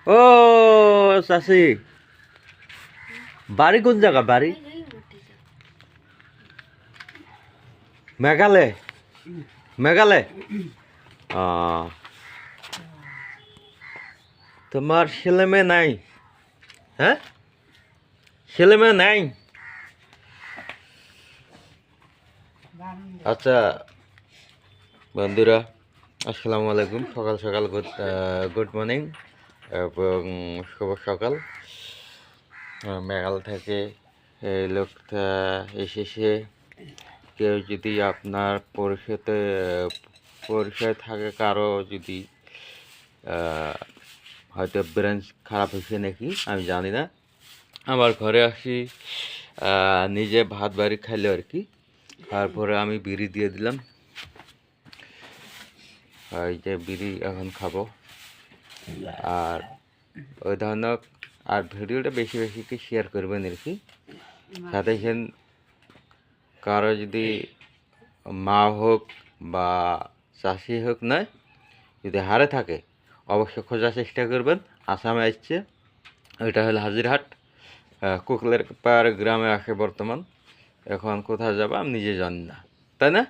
ও চাচি, বাড়ি কোন জায়গা? বাড়ি মেঘালয়। মেঘালয়। তোমার ছেলে মেয়ে নাই? হ্যাঁ, ছেলে মেয়ে নাই? আচ্ছা বন্ধুরা, আসসালামু আলাইকুম। সকাল সকাল গুড মর্নিং এবং শুভ সকাল। মেঘালয় থেকে এই লোকটা এসেছে। কেউ যদি আপনার পরিচয় থাকে, কারো যদি হয়তো ব্রেঞ্চ খারাপ হয়েছে নাকি আমি জানি না, আমার ঘরে আসি, নিজে ভাত বাড়ি খাইলে আর কি। তারপরে আমি বিড়ি দিয়ে দিলাম, এই যে বিড়ি এখন খাবো। আর ওই ধরনের আর ভিডিওটা বেশি বেশি কি শেয়ার করবেন আর কি। সাথে কারো যদি মা হোক বা চাষি হোক নয়, যদি হারে থাকে অবশ্যই খোঁজার চেষ্টা করবেন। আসামে আসছে, ওইটা হলো হাজিরহাট, কুকলের পাড় গ্রামে আসে বর্তমান। এখন কোথায় যাবো আমি নিজে জানি না, তাই না?